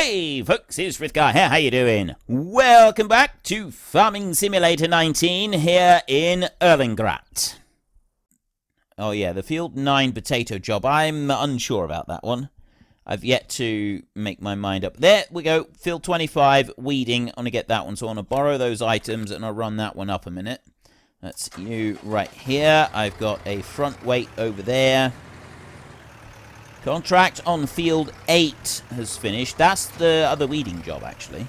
Hey folks, it's Frithgar here, how you doing? Welcome back to Farming Simulator 19 here in Erlengrat. Oh yeah, the Field 9 potato job, I'm unsure about that one. I've yet to make my mind up. There we go, Field 25, weeding. I want to get that one, so I want to borrow those items and I'll run that one up a minute. That's you right here. I've got a front weight over there. Contract on Field 8 has finished. That's the other weeding job, actually.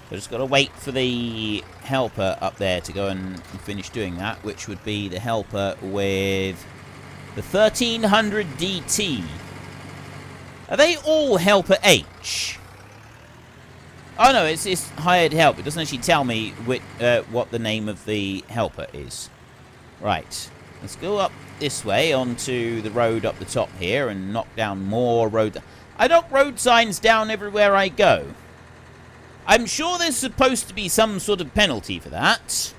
So just got to wait for the helper up there to go and finish doing that, which would be the helper with the 1300 DT. Are they all helper H? Oh no, it's hired help. It doesn't actually tell me what the name of the helper is. Right. Let's go up this way onto the road up the top here and knock down more road. I knock road signs down everywhere I go. I'm sure there's supposed to be some sort of penalty for that.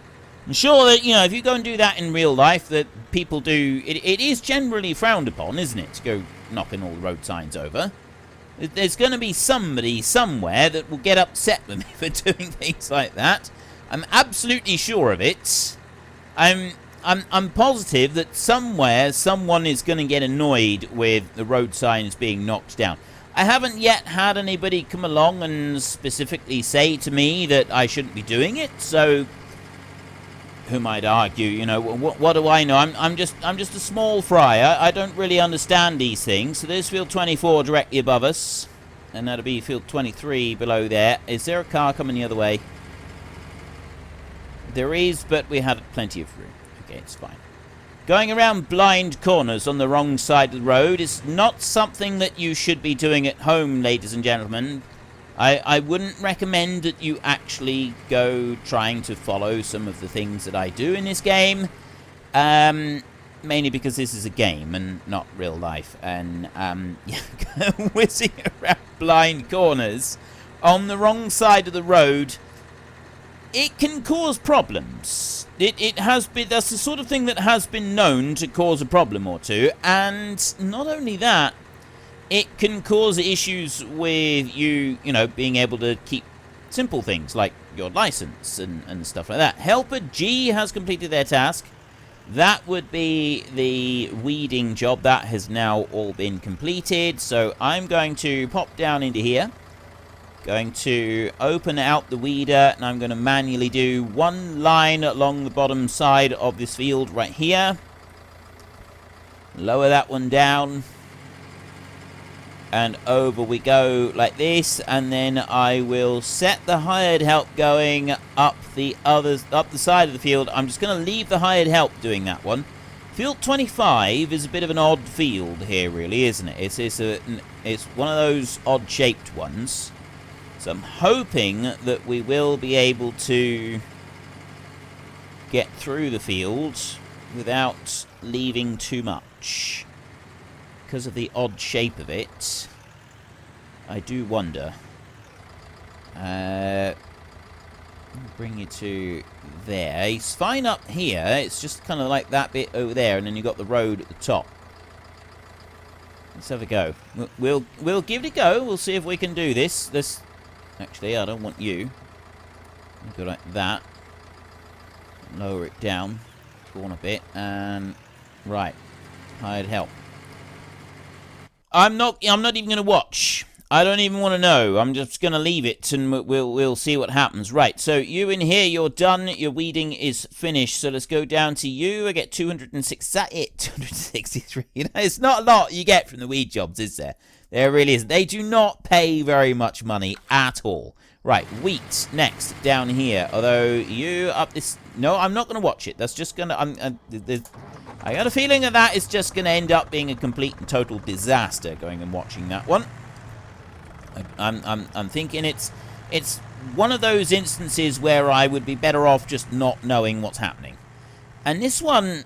I'm sure that, you know, if you go and do that in real life, that people do... It is generally frowned upon, isn't it, to go knocking all the road signs over. There's going to be somebody somewhere that will get upset with me for doing things like that. I'm absolutely sure of it. I'm positive that somewhere someone is going to get annoyed with the road signs being knocked down. I haven't yet had anybody come along and specifically say to me that I shouldn't be doing it, so who might argue, you know, what do I know? I'm just a small fry. I don't really understand these things. So there's Field 24 directly above us, and that'll be Field 23 below there. Is there a car coming the other way? There is, but we have plenty of room. Okay, it's fine. Going around blind corners on the wrong side of the road is not something that you should be doing at home, ladies and gentlemen. I wouldn't recommend that you actually go trying to follow some of the things that I do in this game. Mainly because this is a game and not real life. And, yeah, whizzing around blind corners on the wrong side of the road, it can cause problems. It has been, that's the sort of thing that has been known to cause a problem or two, and not only that, it can cause issues with you know, being able to keep simple things like your license and stuff like that. Helper G has completed their task. That would be the weeding job. That has now all been completed, so I'm going to pop down into here. Going to open out the weeder, and I'm going to manually do one line along the bottom side of this field right here. Lower that one down. And over we go like this, and then I will set the hired help going up the side of the field. I'm just going to leave the hired help doing that one. Field 25 is a bit of an odd field here, really, isn't it? It's one of those odd-shaped ones. So I'm hoping that we will be able to get through the field without leaving too much. Because of the odd shape of it, I do wonder. I'll bring you to there. It's fine up here. It's just kind of like that bit over there, and then you've got the road at the top. Let's have a go. We'll give it a go. We'll see if we can do this. Actually, I don't want you. I'll go like that. Lower it down. Torn a bit. And right. Hired help. I'm not even going to watch. I don't even want to know. I'm just going to leave it and we'll see what happens. Right, so you in here, you're done. Your weeding is finished. So let's go down to you. I get 206. Is that it? 263. You know, it's not a lot you get from the weed jobs, is there? There really isn't. They do not pay very much money at all. Right, wheat next down here. Although you up this... No, I'm not going to watch it. That's just going to... I got a feeling that is just going to end up being a complete and total disaster going and watching that one. I'm thinking it's one of those instances where I would be better off just not knowing what's happening. And this one,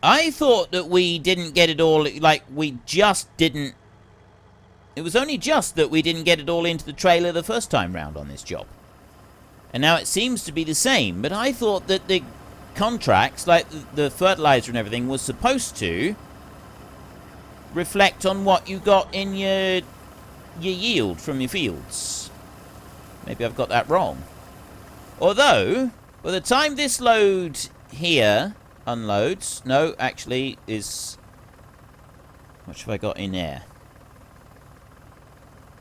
I thought that we didn't get it all, like we just didn't. It was only just that we didn't get it all into the trailer the first time round on this job. And now it seems to be the same, but I thought that the contracts, like the fertilizer and everything, was supposed to reflect on what you got in your your yield from your fields. Maybe I've got that wrong. Although, by the time this load here unloads... No, actually, is... What have I got in there?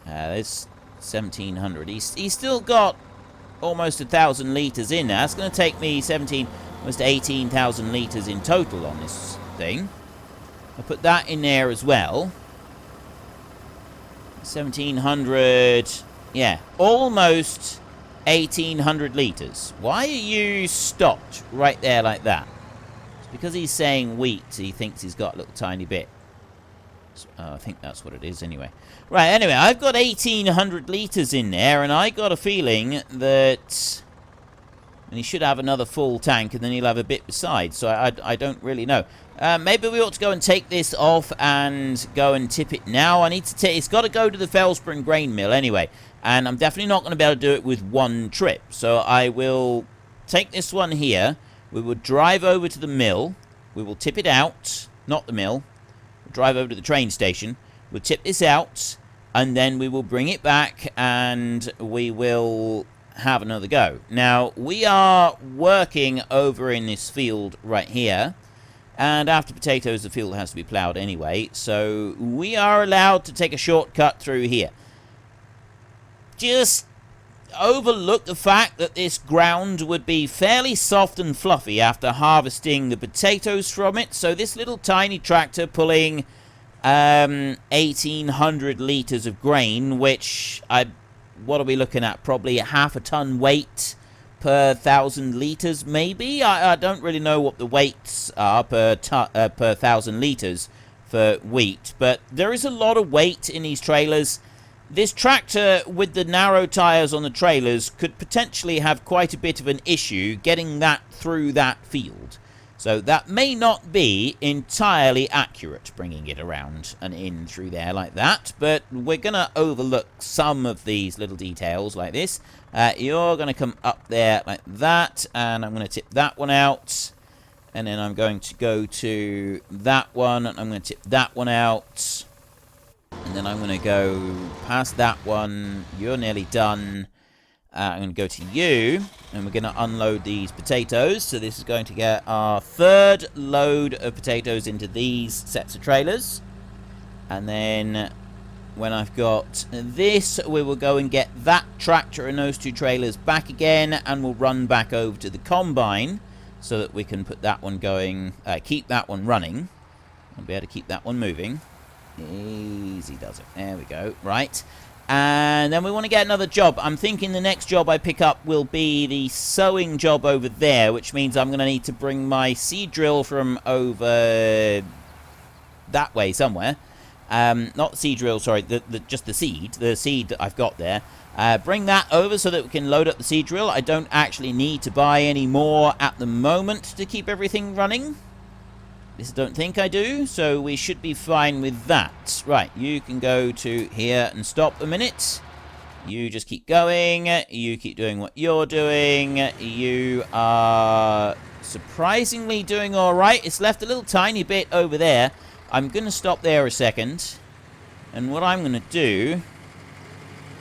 There's 1,700. He's still got almost 1,000 litres in there. That's going to take me almost 18,000 litres in total on this thing. I'll put that in there as well. 1,700... Yeah, almost 1,800 litres. Why are you stopped right there like that? It's because he's saying wheat. He thinks he's got a little tiny bit. I think that's what it is anyway. Right, anyway, I've got 1,800 litres in there, and I got a feeling that... And he should have another full tank, and then he'll have a bit besides, so I don't really know. Maybe we ought to go and take this off and go and tip it now. I need to take... It's got to go to the Fellsborough grain mill anyway, and I'm definitely not going to be able to do it with one trip. So I will take this one here. We will drive over to the mill. We will tip it out. Not the mill. We'll drive over to the train station. We'll tip this out, and then we will bring it back, and we will have another go. Now, we are working over in this field right here, and after potatoes, the field has to be ploughed anyway, so we are allowed to take a shortcut through here. Just overlook the fact that this ground would be fairly soft and fluffy after harvesting the potatoes from it, so this little tiny tractor pulling 1,800 litres of grain, which what are we looking at? Probably a half a ton weight per 1,000 litres, maybe? I don't really know what the weights are per 1,000 litres for wheat, but there is a lot of weight in these trailers. This tractor, with the narrow tyres on the trailers, could potentially have quite a bit of an issue getting that through that field. So that may not be entirely accurate, bringing it around and in through there like that. But we're going to overlook some of these little details like this. You're going to come up there like that. And I'm going to tip that one out. And then I'm going to go to that one. And I'm going to tip that one out. And then I'm going to go past that one. You're nearly done. I'm going to go to you, and we're going to unload these potatoes. So this is going to get our third load of potatoes into these sets of trailers. And then when I've got this, we will go and get that tractor and those two trailers back again, and we'll run back over to the combine so that we can put that one going, keep that one running. I'll be able to keep that one moving. Easy does it. There we go. Right. And then we want to get another job. I'm thinking the next job I pick up will be the sowing job over there, which means I'm going to need to bring my seed drill from over that way somewhere. Not the seed drill, sorry, just the seed that I've got there. Bring that over so that we can load up the seed drill. I don't actually need to buy any more at the moment to keep everything running. I don't think I do, so we should be fine with that. Right, you can go to here and stop a minute. You just keep going. You keep doing what you're doing. You are surprisingly doing all right. It's left a little tiny bit over there. I'm going to stop there a second. And what I'm going to do,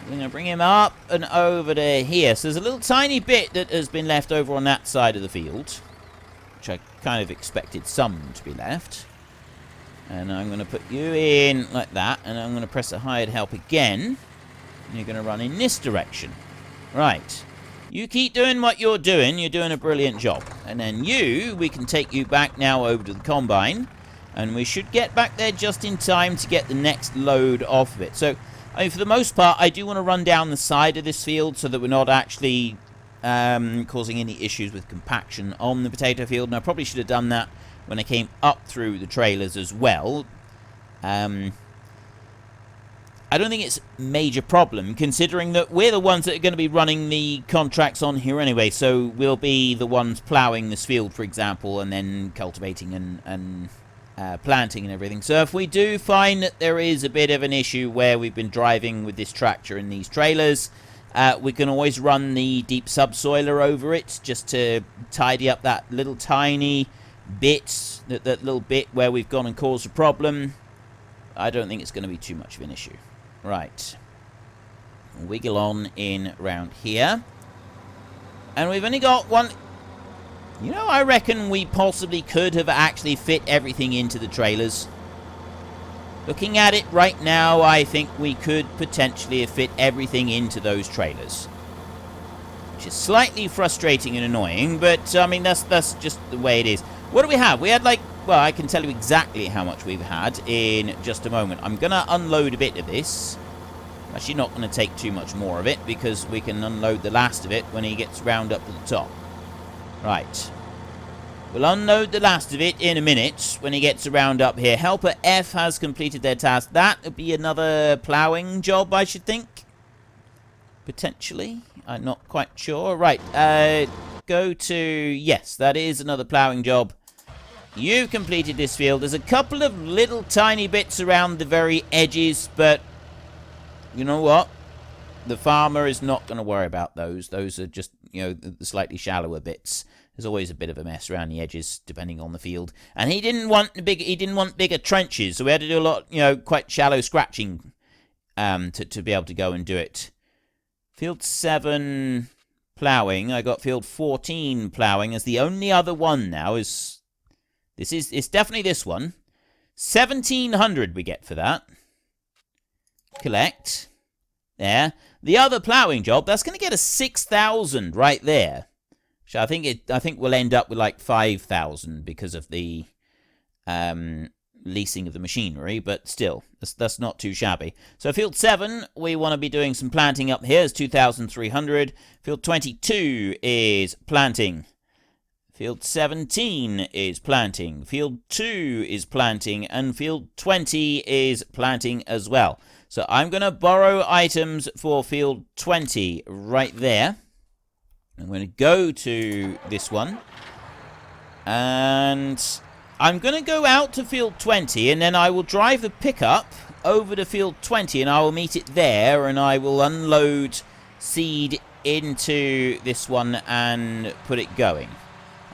I'm going to bring him up and over to here. So there's a little tiny bit that has been left over on that side of the field, which I kind of expected some to be left. And I'm going to put you in like that, and I'm going to press the hired help again. And you're going to run in this direction. Right. You keep doing what you're doing. You're doing a brilliant job. And then we can take you back now over to the combine. And we should get back there just in time to get the next load off of it. So, I mean, for the most part, I do want to run down the side of this field so that we're not actually causing any issues with compaction on the potato field. And I probably should have done that when I came up through the trailers as well. I don't think it's a major problem, considering that we're the ones that are going to be running the contracts on here anyway. So we'll be the ones ploughing this field, for example, and then cultivating and planting and everything. So if we do find that there is a bit of an issue where we've been driving with this tractor and these trailers, we can always run the deep subsoiler over it just to tidy up that little tiny bit, that little bit where we've gone and caused a problem. I don't think it's going to be too much of an issue. Right. Wiggle on in around here. And we've only got one. You know, I reckon we possibly could have actually fit everything into the trailers. Looking at it right now, I think we could potentially have fit everything into those trailers. Which is slightly frustrating and annoying, but, I mean, that's just the way it is. What do we have? We had, like, well, I can tell you exactly how much we've had in just a moment. I'm going to unload a bit of this. I'm actually not going to take too much more of it, because we can unload the last of it when he gets round up to the top. Right. We'll unload the last of it in a minute when he gets around up here. Helper F has completed their task. That would be another ploughing job, I should think. Potentially. I'm not quite sure. Right. Go to... Yes, that is another ploughing job. You've completed this field. There's a couple of little tiny bits around the very edges, but you know what? The farmer is not going to worry about those. Those are just, you know, the slightly shallower bits. There's always a bit of a mess around the edges, depending on the field. And he didn't want bigger trenches, so we had to do a lot, you know, quite shallow scratching to be able to go and do it. Field 7 ploughing. I got field 14 ploughing as the only other one now. It's definitely this one. 1,700 we get for that. Collect. There. The other ploughing job, that's going to get us 6,000 right there. So I think we'll end up with like 5,000 because of the leasing of the machinery, but still, that's not too shabby. So field 7, we want to be doing some planting up here. It's 2,300. Field 22 is planting. Field 17 is planting. Field 2 is planting, and field 20 is planting as well. So I'm going to borrow items for field 20 right there. I'm going to go to this one, and I'm going to go out to field 20, and then I will drive the pickup over to field 20, and I will meet it there, and I will unload seed into this one and put it going.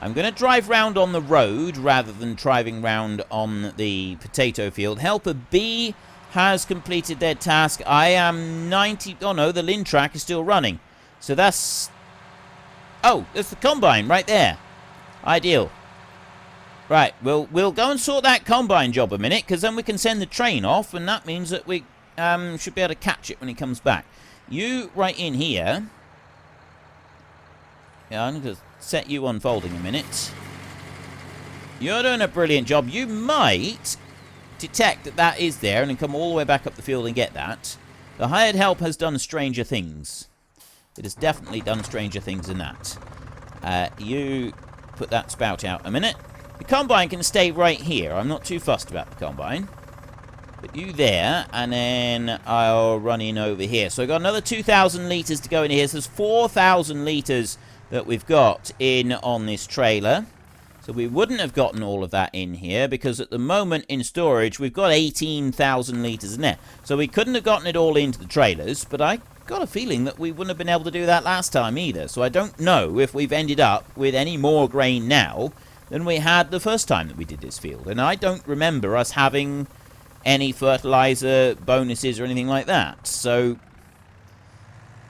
I'm going to drive round on the road rather than driving round on the potato field. Helper B has completed their task. I am 90... Oh, no, the Lin track is still running. So that's... Oh, there's the combine right there. Ideal. Right, we'll go and sort that combine job a minute, because then we can send the train off, and that means that we should be able to catch it when he comes back. You right in here. Yeah, I'm going to set you unfolding a minute. You're doing a brilliant job. You might detect that that is there and then come all the way back up the field and get that. The hired help has done stranger things. It has definitely done stranger things than that. You put that spout out a minute. The combine can stay right here. I'm not too fussed about the combine. Put you there, and then I'll run in over here. So I've got another 2,000 litres to go in here. So there's 4,000 litres that we've got in on this trailer. So we wouldn't have gotten all of that in here, because at the moment in storage, we've got 18,000 litres in there. So we couldn't have gotten it all into the trailers, but I got a feeling that we wouldn't have been able to do that last time either. So I don't know if we've ended up with any more grain now than we had the first time that we did this field. And I don't remember us having any fertilizer bonuses or anything like that. So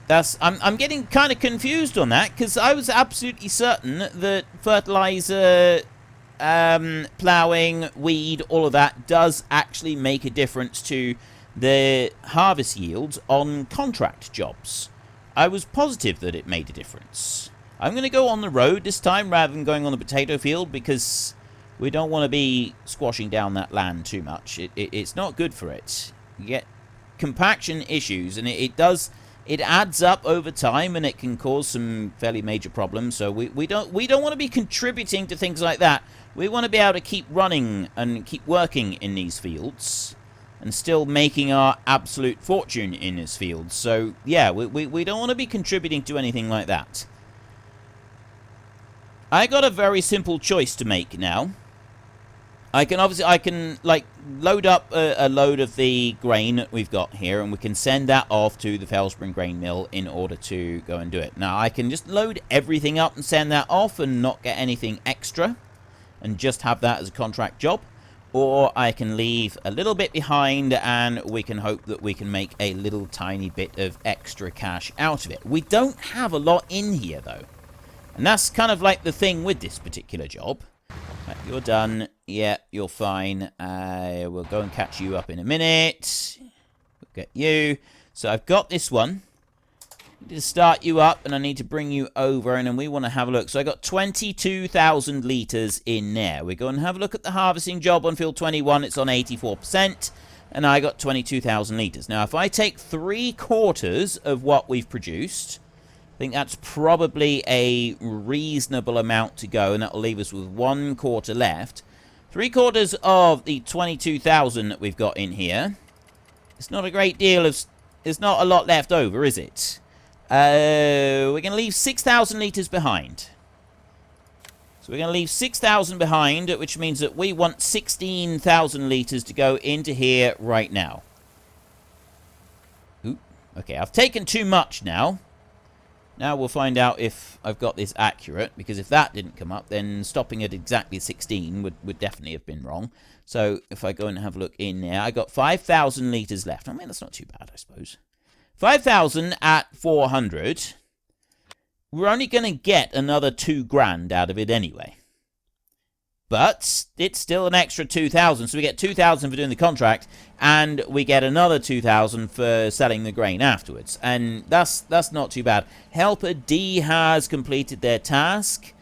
that's I'm getting kind of confused on that, because I was absolutely certain that fertilizer, ploughing, weed, all of that does actually make a difference to the harvest yields on contract jobs. I was positive that it made a difference. I'm going to go on the road this time rather than going on the potato field, because we don't want to be squashing down that land too much. It's not good for it. You get compaction issues, and it adds up over time, and it can cause some fairly major problems. So we don't want to be contributing to things like that. We want to be able to keep running and keep working in these fields and still making our absolute fortune in this field. So yeah, we don't want to be contributing to anything like that. I got a very simple choice to make now. I can like load up a load of the grain that we've got here, and we can send that off to the Fellspring grain mill in order to go and do it. Now I can just load everything up and send that off and not get anything extra, and just have that as a contract job. or I can leave a little bit behind and we can hope that we can make a little tiny bit of extra cash out of it. We don't have a lot in here, though. And that's kind of like the thing with this particular job. Right, you're done. Yeah, you're fine. We'll go and catch you up in a minute. We'll get you. So I've got this one. I need to start you up, and I need to bring you over, and then we want to have a look. So I got 22,000 litres in there. We go and have a look at the harvesting job on field 21. It's on 84%, and I got 22,000 litres. Now, if I take 3/4 of what we've produced, I think that's probably a reasonable amount to go, and that will leave us with 1/4 left. 3/4 of the 22,000 that we've got in here. It's not a great deal of... There's not a lot left over, is it? We're going to leave 6,000 litres behind. So we're going to leave 6,000 behind, which means that we want 16,000 litres to go into here right now. Ooh, okay, I've taken too much now. Now we'll find out if I've got this accurate, because if that didn't come up, then stopping at exactly 16 would definitely have been wrong. So if I go and have a look in there, I got 5,000 litres left. I mean, that's not too bad, I suppose. 5,000 at 400. We're only going to get another 2 grand out of it anyway. But it's still an extra 2,000. So we get 2,000 for doing the contract, and we get another 2,000 for selling the grain afterwards. And that's not too bad. Helper D has completed their task.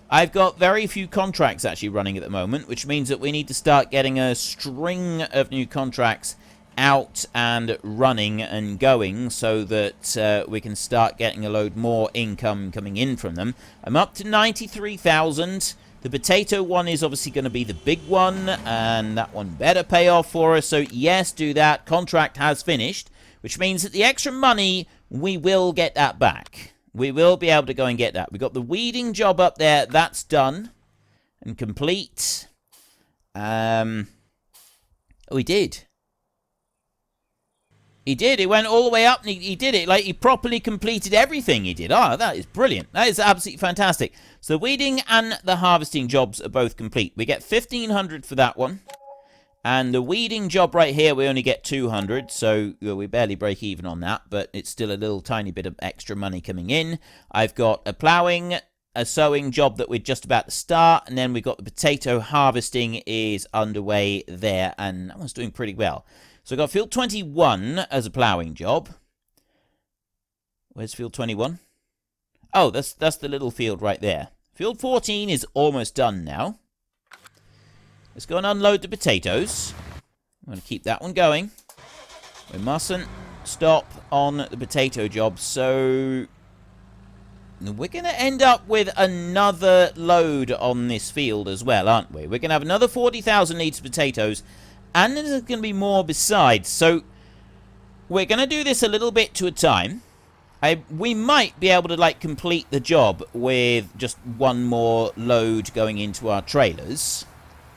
I've got very few contracts actually running at the moment, which means that we need to start getting a string of new contracts out and running and going so that we can start getting a load more income coming in from them. I'm up to 93,000. The potato one is obviously going to be the big one, and that one better pay off for us. So yes, do that. Contract has finished, which means that the extra money, we will get that back. We will be able to go and get that. We got the weeding job up there. That's done and complete. We did. He did. He went all the way up and he did it. Like, he properly completed everything he did. Oh, that is brilliant. That is absolutely fantastic. So the weeding and the harvesting jobs are both complete. We get 1,500 for that one. And the weeding job right here, we only get 200. So we barely break even on that. But it's still a little tiny bit of extra money coming in. I've got a ploughing, a sowing job that we're just about to start. And then we've got the potato harvesting is underway there. And that one's doing pretty well. So I've got field 21 as a ploughing job. Where's field 21? Oh, that's the little field right there. Field 14 is almost done now. Let's go and unload the potatoes. I'm going to keep that one going. We mustn't stop on the potato job. So we're going to end up with another load on this field as well, aren't we? We're going to have another 40,000 litres of potatoes. And there's going to be more besides. So we're going to do this a little bit to a time. We might be able to like complete the job with just one more load going into our trailers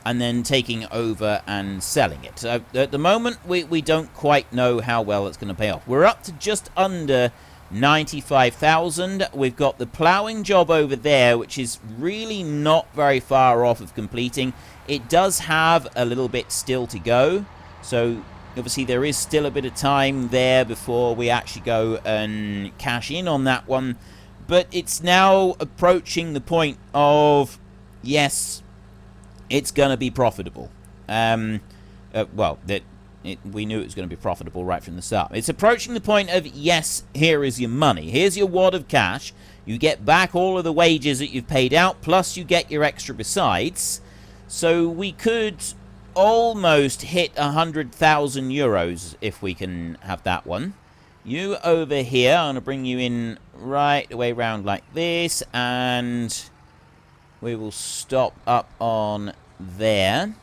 and then taking over and selling it. So at the moment, we don't quite know how well it's going to pay off. We're up to just under 95,000. We've got the ploughing job over there, which is really not very far off of completing. It does have a little bit still to go, so obviously there is still a bit of time there before we actually go and cash in on that one. But it's now approaching the point of, yes, it's going to be profitable. We knew it was going to be profitable right from the start. It's approaching the point of, yes, here is your money. Here's your wad of cash. You get back all of the wages that you've paid out, plus you get your extra besides. So we could almost hit 100,000 euros if we can have that one. You over here, I'm going to bring you in right the way around like this, and we will stop up on there.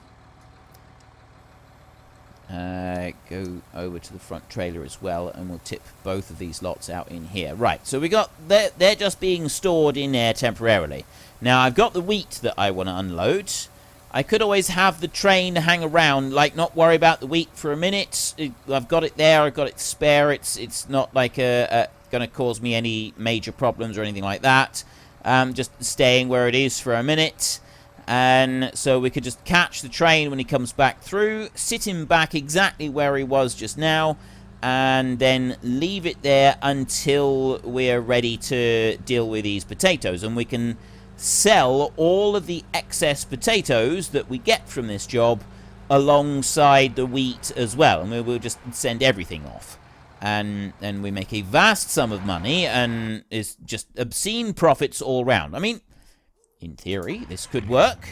Go over to the front trailer as well, and we'll tip both of these lots out in here. Right, so we got, they're just being stored in there temporarily. Now, I've got the wheat that I want to unload. I could always have the train hang around, like not worry about the wheat for a minute. I've got it there, I've got it spare. It's not like going to cause me any major problems or anything like that. Just staying where it is for a minute. And so we could just catch the train when he comes back through, sit him back exactly where he was just now, and then leave it there until we're ready to deal with these potatoes. And we can sell all of the excess potatoes that we get from this job alongside the wheat as well. And we will just send everything off. And then we make a vast sum of money, and it's just obscene profits all round. I mean, in theory, this could work.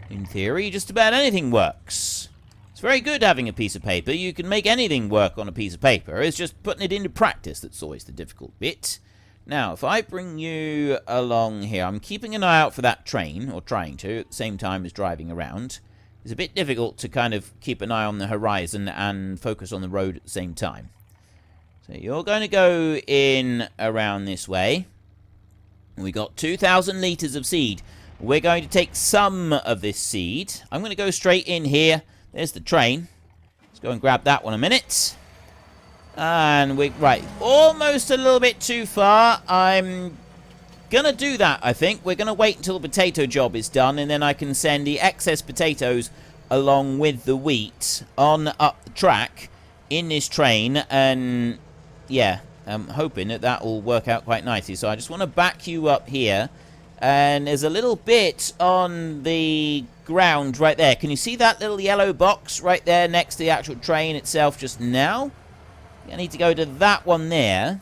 In theory, just about anything works. It's very good having a piece of paper. You can make anything work on a piece of paper. It's just putting it into practice that's always the difficult bit. Now, if I bring you along here, I'm keeping an eye out for that train, or trying to, at the same time as driving around. It's a bit difficult to kind of keep an eye on the horizon and focus on the road at the same time. So you're going to go in around this way. We got 2,000 litres of seed. We're going to take some of this seed. I'm going to go straight in here. There's the train. Let's go and grab that one a minute. And right, almost a little bit too far. I'm going to do that, I think. We're going to wait until the potato job is done, and then I can send the excess potatoes along with the wheat on up the track in this train. And, yeah, I'm hoping that that will work out quite nicely. So I just want to back you up here. And there's a little bit on the ground right there. Can you see that little yellow box right there next to the actual train itself just now? I need to go to that one there.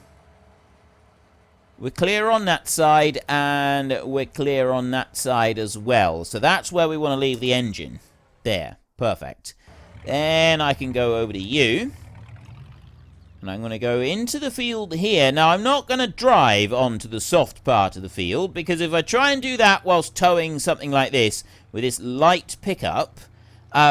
We're clear on that side, and we're clear on that side as well. So that's where we want to leave the engine. There. Perfect. Then I can go over to you. And I'm going to go into the field here. Now, I'm not going to drive onto the soft part of the field, because if I try and do that whilst towing something like this with this light pickup,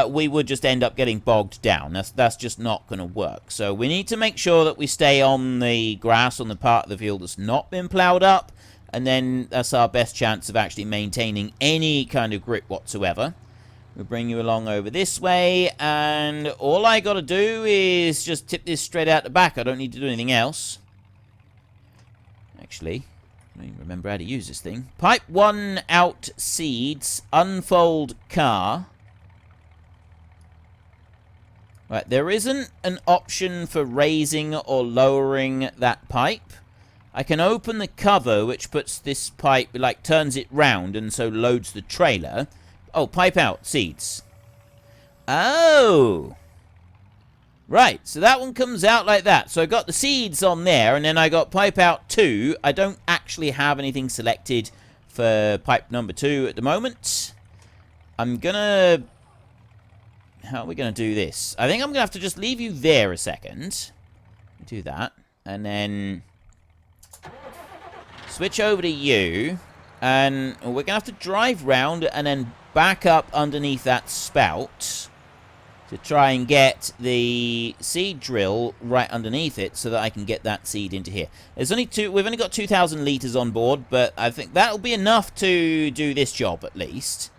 we would just end up getting bogged down. That's just not going to work. So we need to make sure that we stay on the grass on the part of the field that's not been ploughed up, and then that's our best chance of actually maintaining any kind of grip whatsoever. We'll bring you along over this way, and all I got to do is just tip this straight out the back. I don't need to do anything else. Actually, I don't even remember how to use this thing. Pipe 1 out seeds, unfold car. Right, there isn't an option for raising or lowering that pipe. I can open the cover, which puts this pipe, like, turns it round, and so loads the trailer. Oh, pipe out, seeds. Oh! Right, so that one comes out like that. So I got the seeds on there, and then I got pipe out 2. I don't actually have anything selected for pipe number 2 at the moment. I'm gonna... How are we gonna do this? I think I'm gonna have to just leave you there a second. Do that. And then... switch over to you. And we're gonna have to drive round and then back up underneath that spout to try and get the seed drill right underneath it so that I can get that seed into here. There's only we've only got 2,000 litres on board, but I think that'll be enough to do this job at least.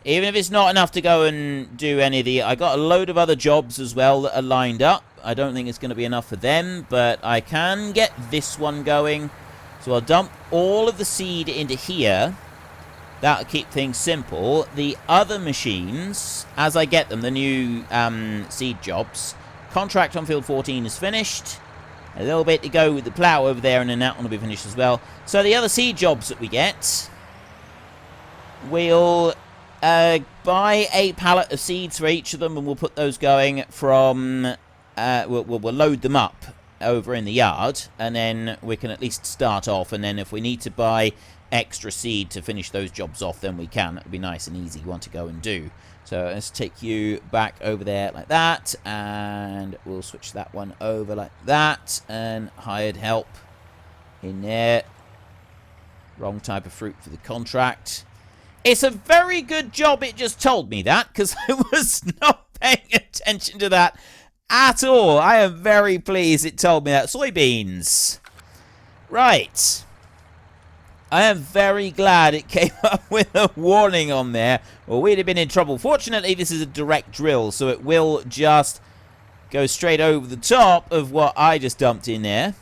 Even if it's not enough to go and do any of the... I got a load of other jobs as well that are lined up. I don't think it's going to be enough for them, but I can get this one going. So I'll dump all of the seed into here. That'll keep things simple. The other machines, as I get them, the new seed jobs, contract on field 14 is finished. A little bit to go with the plough over there, and then that one will be finished as well. So the other seed jobs that we get, we'll buy a pallet of seeds for each of them, and we'll put those going from... we'll load them up over in the yard, and then we can at least start off, and then if we need to buy extra seed to finish those jobs off, then we can. That would be nice and easy one to go and do. So let's take you back over there like that, and we'll switch that one over like that, and hired help in there. Wrong type of fruit for the contract. It's a very good job it just told me that, because I was not paying attention to that at all. I am very pleased it told me that. Soybeans. Right. I am very glad it came up with a warning on there, or we'd have been in trouble. Fortunately, this is a direct drill, so it will just go straight over the top of what I just dumped in there.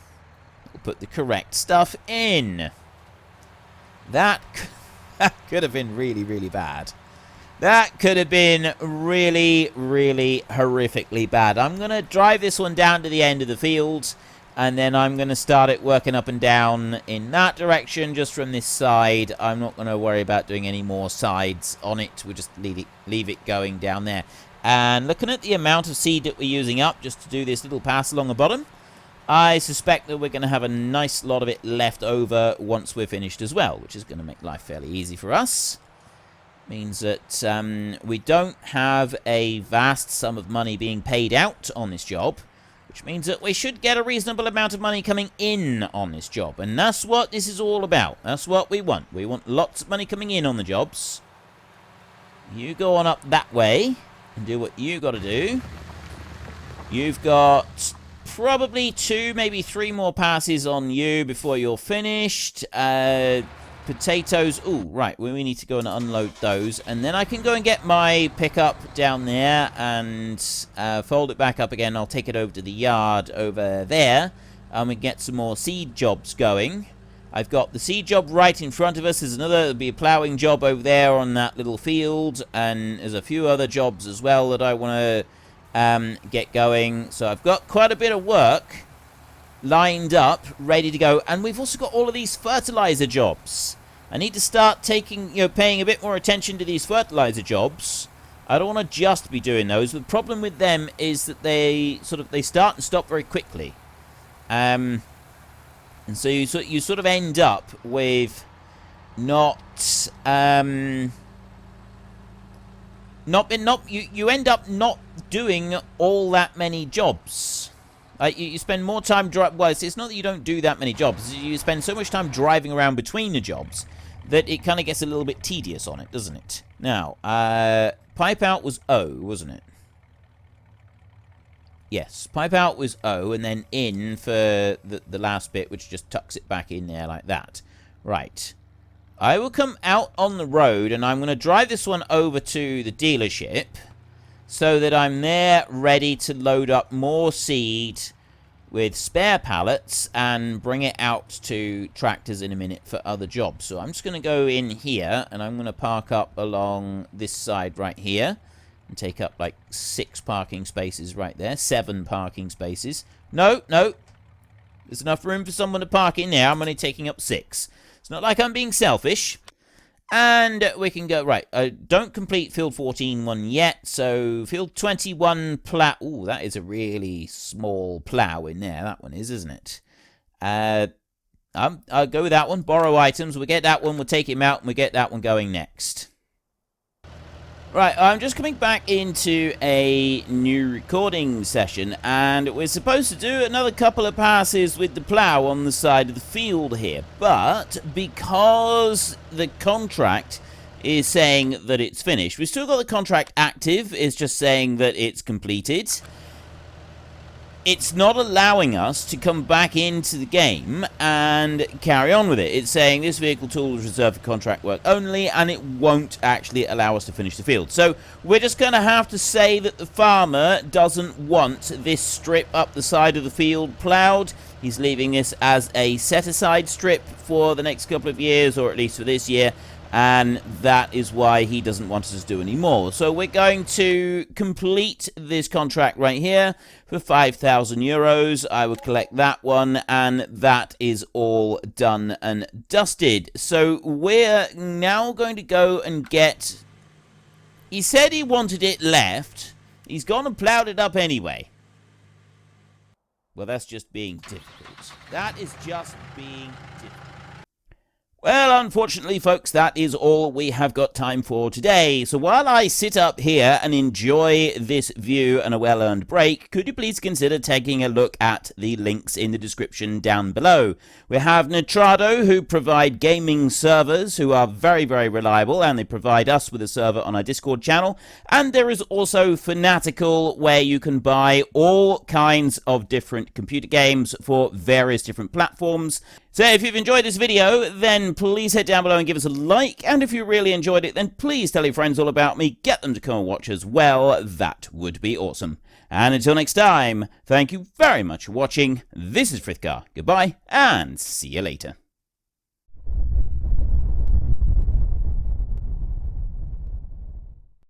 We'll put the correct stuff in. That Could have been really, really bad. That could have been really, really horrifically bad. I'm going to drive this one down to the end of the field, and then I'm going to start it working up and down in that direction just from this side. I'm not going to worry about doing any more sides on it. We'll just leave it going down there. And looking at the amount of seed that we're using up just to do this little pass along the bottom, I suspect that we're going to have a nice lot of it left over once we're finished as well, which is going to make life fairly easy for us. Means that we don't have a vast sum of money being paid out on this job, which means that we should get a reasonable amount of money coming in on this job. And that's what this is all about. That's what we want. We want lots of money coming in on the jobs. You go on up that way and do what you got to do. You've got probably 2, maybe 3 more passes on you before you're finished. Potatoes. Ooh, right. We need to go and unload those. And then I can go and get my pickup down there and fold it back up again. I'll take it over to the yard over there. And we get some more seed jobs going. I've got the seed job right in front of us. There's another, there'll be a ploughing job over there on that little field. And there's a few other jobs as well that I want to get going. So I've got quite a bit of work lined up, ready to go. And we've also got all of these fertilizer jobs. I need to start taking, paying a bit more attention to these fertilizer jobs. I don't want to just be doing those. The problem with them is that they start and stop very quickly. And so you sort of end up with you end up not doing all that many jobs. You spend more time well, it's not that you don't do that many jobs. You spend so much time driving around between the jobs that it kind of gets a little bit tedious on it, doesn't it? Now, pipe out was O, wasn't it? Yes, pipe out was O, and then in for the last bit, which just tucks it back in there like that. Right. I will come out on the road, and I'm going to drive this one over to the dealership so that I'm there ready to load up more seed with spare pallets and bring it out to tractors in a minute for other jobs. So I'm just going to go in here, and I'm going to park up along this side right here and take up like 6 parking spaces right there. 7 parking spaces. No. There's enough room for someone to park in there. I'm only taking up 6. It's not like I'm being selfish. And we can go, right, don't complete Field 14 one yet, so Field 21 plough. Ooh, that is a really small plough in there, that one is, isn't it? I'll go with that one, borrow items, we'll get that one, we'll take him out, and we'll get that one going next. Right, I'm just coming back into a new recording session, and we're supposed to do another couple of passes with the plough on the side of the field here, but because the contract is saying that it's finished, we've still got the contract active, it's just saying that it's completed. It's not allowing us to come back into the game and carry on with it. It's saying this vehicle tool is reserved for contract work only, and it won't actually allow us to finish the field. So we're just going to have to say that the farmer doesn't want this strip up the side of the field ploughed. He's leaving this as a set-aside strip for the next couple of years, or at least for this year. And that is why he doesn't want us to do any more. So we're going to complete this contract right here for 5,000 euros. I will collect that one, and that is all done and dusted. So we're now going to go and get... He said he wanted it left. He's gone and ploughed it up anyway. Well, that's just being difficult. That is just being difficult. Well, unfortunately, folks, that is all we have got time for today. So while I sit up here and enjoy this view and a well-earned break, could you please consider taking a look at the links in the description down below? We have Nitrado, who provide gaming servers, who are very, very reliable, and they provide us with a server on our Discord channel. And there is also Fanatical, where you can buy all kinds of different computer games for various different platforms. So if you've enjoyed this video, then please head down below and give us a like. And if you really enjoyed it, then please tell your friends all about me. Get them to come and watch as well. That would be awesome. And until next time, thank you very much for watching. This is Frithgar. Goodbye, and see you later.